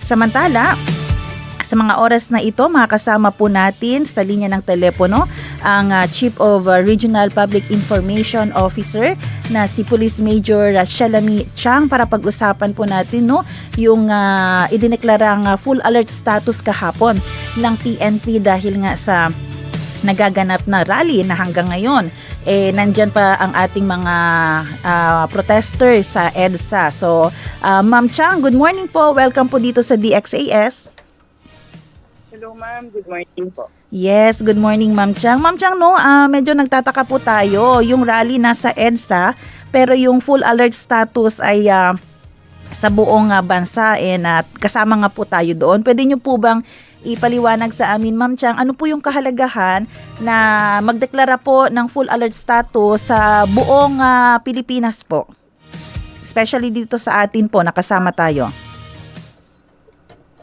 Samantala, sa mga oras na ito, makakasama po natin sa linya ng telepono ang Chief of Regional Public Information Officer na si Police Major Shalami Chang para pag-usapan po natin yung idineklarang full alert status kahapon ng PNP dahil nga sa nagaganap na rally na hanggang ngayon nandyan pa ang ating mga protesters sa EDSA. So, Ma'am Chang, good morning po. Welcome po dito sa DXAS. Hello ma'am, good morning po. Yes, good morning Ma'am Chang. Ma'am Chang, medyo nagtataka po tayo. Yung rally nasa EDSA, pero yung full alert status ay sa buong bansa at kasama nga po tayo doon. Pwede nyo po bang ipaliwanag sa amin, Ma'am Chang, ano po yung kahalagahan na magdeklara po ng full alert status sa buong Pilipinas po? Especially dito sa atin po, nakasama tayo.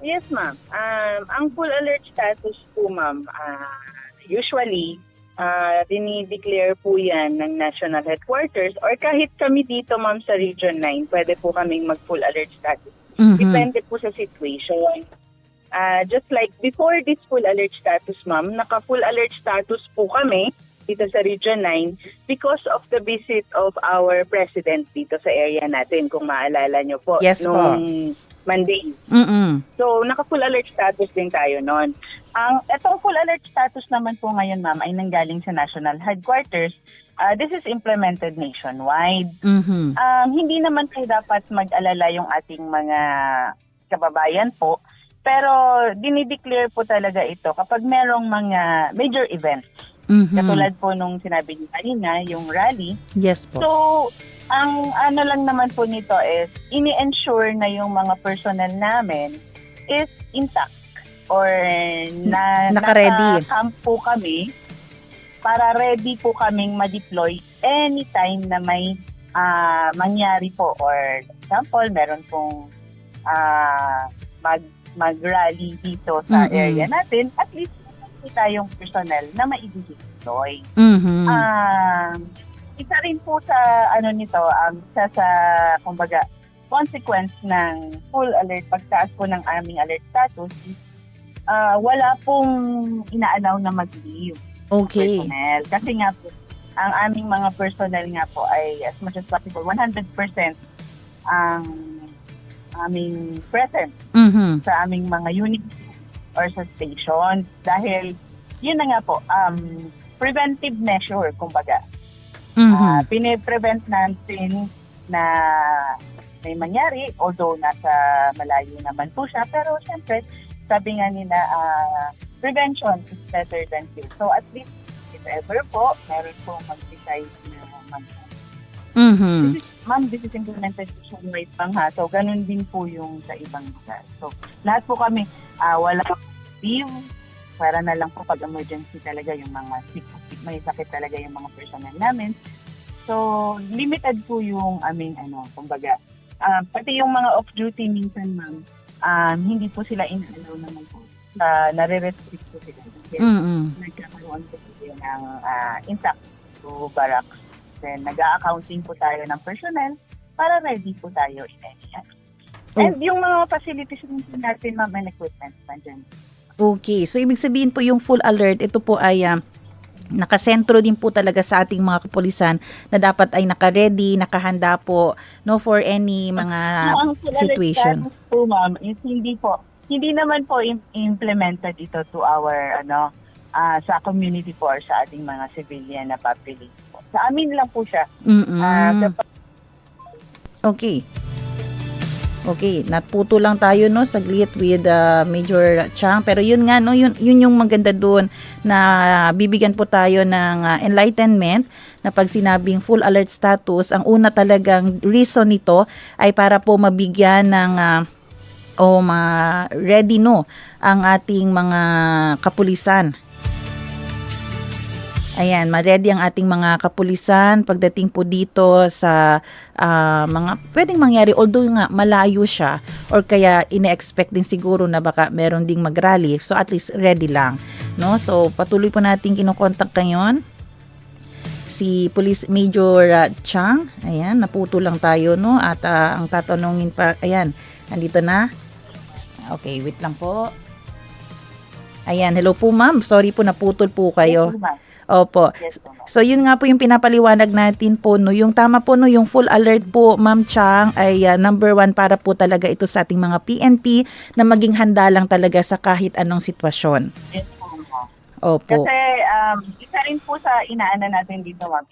Yes ma'am, ang full alert status po ma'am, usually dinideclare po yan ng national headquarters or kahit kami dito ma'am sa Region 9, pwede po kaming mag full alert status. Depende po sa situation. Just like before this full alert status ma'am, naka full alert status po kami dito sa Region 9 because of the visit of our president dito sa area natin, kung maalala nyo po. Yes nung Monday. So, naka-full alert status din tayo noon. Itong full alert status naman po ngayon, ma'am, ay nanggaling sa national headquarters. This is implemented nationwide. Hindi naman kayo dapat mag-alala yung ating mga kababayan po. Pero, dinideclare po talaga ito kapag merong mga major events. Katulad po nung sinabi niyo kanina, yung rally. Yes po. So, ang ano lang naman po nito is ini-ensure na yung mga personnel namin is intact or naka-ready. Naka-camp po kami para ready po kaming ma-deploy anytime na may mangyari po, or example, meron pong mag-rally dito sa area natin, at least may tayong personnel na ma-deploy. Isa rin po sa nito, sa kumbaga consequence ng full alert, pagtaas po ng aming alert status, wala pong ina-allow na mag-leave. Okay. Personnel. Kasi nga po, ang aming mga personnel nga po ay as much as possible 100% ang aming present sa aming mga units or sa stations, dahil yun na nga po, preventive measure, kumbaga. Pine-prevent natin na may mangyari, although nasa malayo naman po siya, pero siyempre, sabi nga nila, prevention is better than cure. So at least, if ever po, meron po mag-decide na ma'am, this is implemented nationwide pang ha. So ganun din po yung sa ibang lugar. So lahat po kami, wala leave, para na lang po pag emergency talaga yung mga may sakit talaga yung mga personnel namin. So, limited po yung aming kumbaga, pati yung mga off-duty minsan, ma'am, hindi po sila in-allow naman po. Nare-restrict po sila. Nagkakaroon po sila ng intact to barracks. Then, nag-a-accounting po tayo ng personnel para ready po tayo in any act. And yung mga facilities natin, ma'am, and equipment, nandiyan. Okay, so ibig sabihin po yung full alert, ito po ay nakasentro din po talaga sa ating mga kapulisan na dapat ay naka-ready, nakahanda po for any mga situation. Ang full alert status po, ma'am, is hindi naman po implemented ito to our sa community po or sa ating mga civilian na population po. Sa amin lang po siya. Okay. Okay, naputo lang tayo saglit with Major Chang, pero yun nga yun yung maganda doon na bibigyan po tayo ng enlightenment na pag sinabing full alert status, ang una talagang reason nito ay para po mabigyan ng ready ang ating mga kapulisan. Ayan, ma-ready ang ating mga kapulisan pagdating po dito sa mga pwedeng mangyari, although nga malayo siya or kaya ine-expect din siguro na baka meron ding mag-rally. So at least ready lang, no? So patuloy po natin kinokontak ngayon si Police Major Chang. Ayan, naputo lang tayo, no? At ang tatanungin pa, ayan, andito na. Okay, wait lang po. Ayan, hello po ma'am. Sorry po naputol po kayo. Yes, po, ma'am. Opo. Yes, po, ma'am. So yun nga po yung pinapaliwanag natin po, no, yung tama po, no, yung full alert po Ma'am Chang ay number 1 para po talaga ito sa ating mga PNP na maging handa lang talaga sa kahit anong sitwasyon. Yes, po, ma'am. Opo. Kasi isa rin po sa inaana natin dito, ma'am,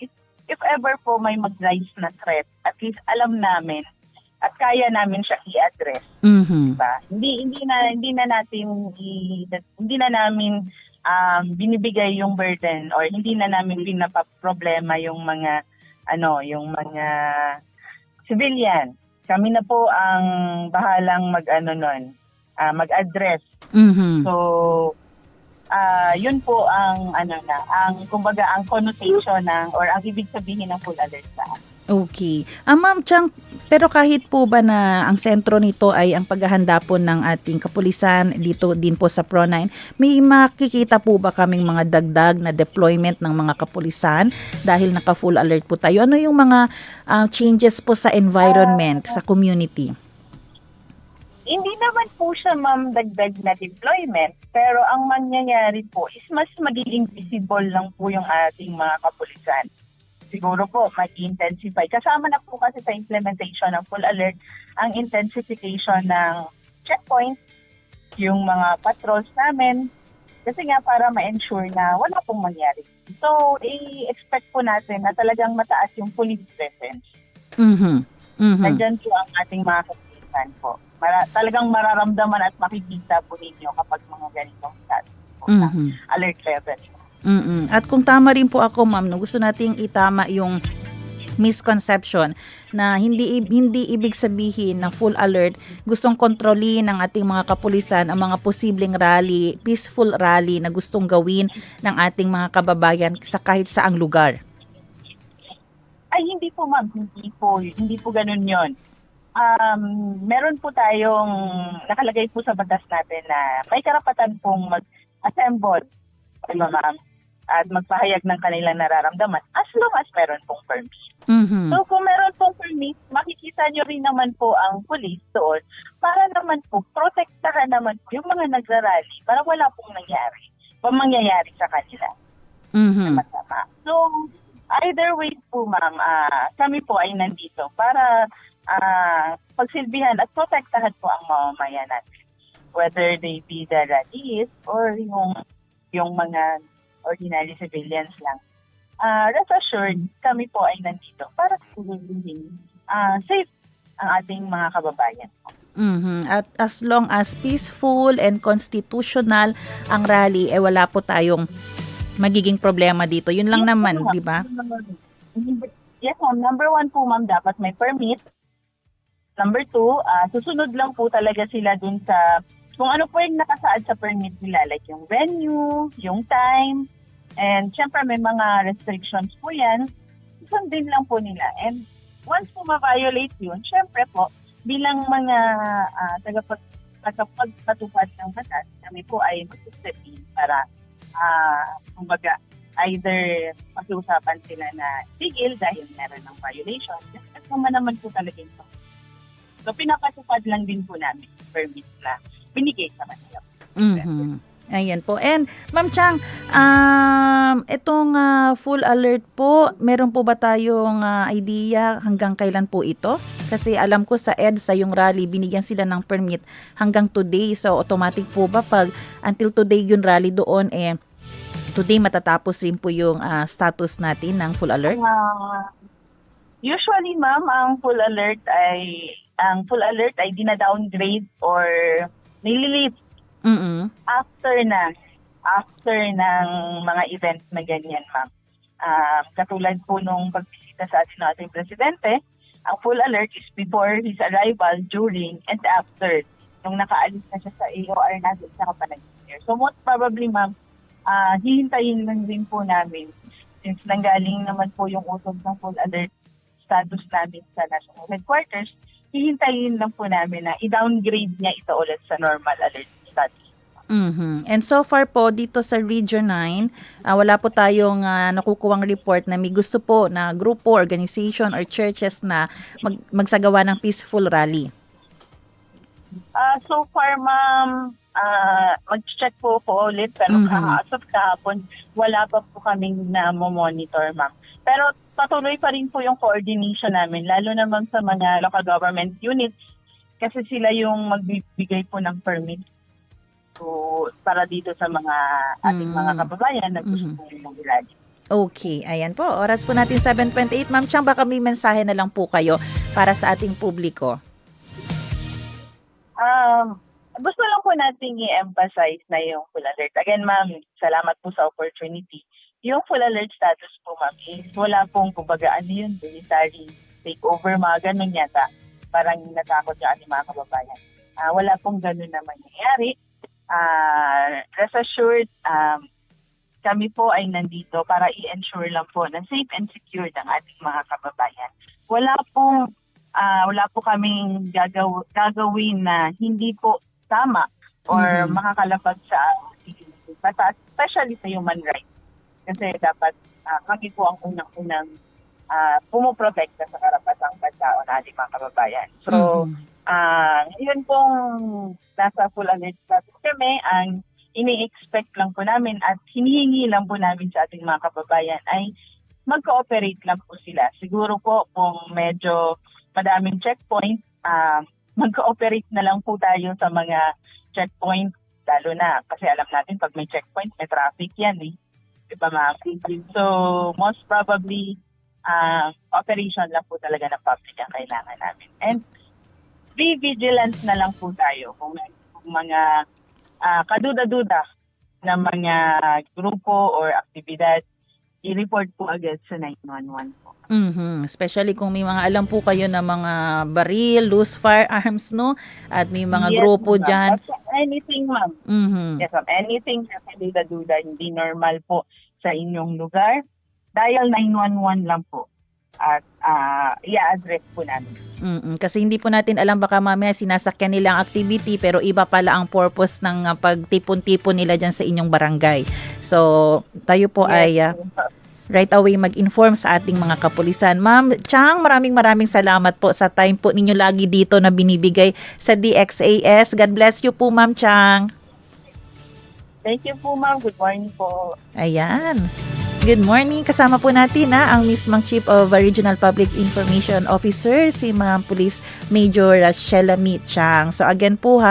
if ever po may mag-rise na threat, at least alam namin at kaya namin siya i-address. Mhm. Diba? Hindi na namin binibigay yung burden or hindi na namin pinapaproblema yung mga civilian. Kami na po ang bahalang mag-address. Mhm. So yun po ang kumbaga ang connotation or ang ibig sabihin ng full alert sa akin. Okay. Ma'am Chang, pero kahit po ba na ang sentro nito ay ang paghahanda po ng ating kapulisan dito din po sa Pro9, may makikita po ba kaming mga dagdag na deployment ng mga kapulisan dahil naka-full alert po tayo? Ano yung mga changes po sa environment, sa community? Hindi naman po siya, ma'am, dagdag na deployment, pero ang mangyayari po is mas magiging visible lang po yung ating mga kapulisan. Siguro po, mag-intensify. Kasama na po kasi sa implementation ng full alert, ang intensification ng checkpoints, yung mga patrols namin, kasi nga para ma-ensure na wala pong mangyari. So, i-expect po natin na talagang mataas yung police presence. Mhm. Mhm. Nandyan po ang ating mga kapulisan po. Talagang mararamdaman at makikita po ninyo kapag mga ganitong status po na alert level. At kung tama rin po ako, ma'am, no, gusto nating itama yung misconception na hindi ibig sabihin na full alert, gustong kontrolin ng ating mga kapulisan ang mga posibleng rally, peaceful rally na gustong gawin ng ating mga kababayan sa kahit saang lugar. Ay, hindi po, ma'am. Hindi po ganun yon. Meron po tayong nakalagay po sa batas natin na may karapatan pong mag-assemble, diba, ma'am, at magpahayag ng kanilang nararamdaman as long as meron pong permit. Mhm. So kung meron pong permit, makikita nyo rin naman po ang police doon para naman po protektahan naman po yung mga nagrarally para wala pong mangyayari sa kanila na masama. So either way po, ma'am, kami po ay nandito para pagsilbihan at protektahan po ang mamamayan natin. Whether they be the rallies or yung mga ordinary civilians lang. Rest assured, kami po ay nandito para siguraduhin safe ang ating mga kababayan. At as long as peaceful and constitutional ang rally, wala po tayong magiging problema dito. Yun lang naman, di ba? Yes, ma'am. Number 1 po, ma'am, dapat may permit. Number 2, susunod lang po talaga sila dun sa kung ano po yung nakasaad sa permit nila, like yung venue, yung time, and syempre may mga restrictions po yan, sundin lang po nila. And once po ma-violate yun, syempre po, bilang mga tagapagpatupad ng batas, kami po ay mag-step in para, kumbaga, either pag-uusapan sila na tigil dahil meron ng violation, at naman po talaga ito. So, pinapatupad lang din po namin permit na binigay sa kanila. Ayan po. And Ma'am Chang, itong full alert po, meron po ba tayong idea hanggang kailan po ito? Kasi alam ko sa EDSA, yung rally, binigyan sila ng permit hanggang today. So automatic po ba pag until today yung rally doon, today matatapos rin po yung status natin ng full alert? Usually, ma'am, ang full alert ay dina-downgrade or nililift after ng mga events na ganyan, ma'am. Katulad po nung pagbisita sa atin ng ating presidente, ang full alert is before his arrival, during, and after nung nakaalis na siya sa AOR natin sa Kapanagin. So most probably, ma'am, hihintayin lang din po namin since nanggaling naman po yung utos ng full alert status namin sa national headquarters, hihintayin lang po namin na i-downgrade niya ito ulit sa normal alert status. And so far po dito sa Region 9, wala po tayong nakukuwang report na may gusto po na grupo, organization or churches na magsagawa ng peaceful rally. So far, ma'am, mag-check po ulit, pero as of kahapon, wala pa po kaming na-monitor, ma'am. Pero patuloy pa rin po yung coordination namin, lalo naman sa mga local government units, kasi sila yung magbibigay po ng permit para dito sa mga ating mga kababayan na gusto po yung mag-ilalim. Okay, ayan po. Oras po natin 7:28. Ma'am Chang, baka may mensahe na lang po kayo para sa ating publiko. Gusto lang po natin i-emphasize na yung full alert. Again, ma'am, salamat po sa opportunity. Yung full alert status po, ma'am, is wala pong kumbaga yun, military takeover, mga ganun yata. Parang natakot yung ating mga kababayan. Wala pong ganun na mangyayari. Rest assured, kami po ay nandito para i-ensure lang po na safe and secure ang ating mga kababayan. Wala po kaming gagawin na hindi po tama or makakalapag sa batas, especially sa human rights. Kasi dapat kami po ang unang-unang pumoprotekta sa karapatang pagkao ng ating mga kababayan. So, ngayon pong nasa full alert status kami, ang ini-expect lang po namin at hinihingi lang po namin sa ating mga kababayan ay mag-cooperate lang po sila. Siguro po kung medyo madaming checkpoint, mag-cooperate na lang po tayo sa mga checkpoint, lalo na kasi alam natin pag may checkpoint, may traffic yan eh. Diba, ma'am? So, most probably, operation lang po talaga ng public ang kailangan namin. And be vigilant na lang po tayo kung mga kaduda-duda na mga grupo or aktibidad, i-report po agad sa 911 po. Especially kung may mga alam po kayo na mga baril, loose firearms, no? At may mga grupo ma'am. dyan. Anything, ma'am. Yes, ma'am. Anything na kaduda-duda, hindi normal po sa inyong lugar, dial 911 lang po. At i-address po namin. Kasi hindi po natin alam, baka mamaya sinasakyan nila ang activity pero iba pala ang purpose ng pagtipon-tipon nila dyan sa inyong barangay. So, tayo po ay right away mag-inform sa ating mga kapulisan. Ma'am Chang, maraming salamat po sa time po ninyo lagi dito na binibigay sa DXAS. God bless you po, Ma'am Chang. Thank you po, ma'am. Good morning po. Ayan. Good morning. Kasama po natin ang mismong Chief of Regional Public Information Officer, si Ma'am Police Major Shelami Chang. So again po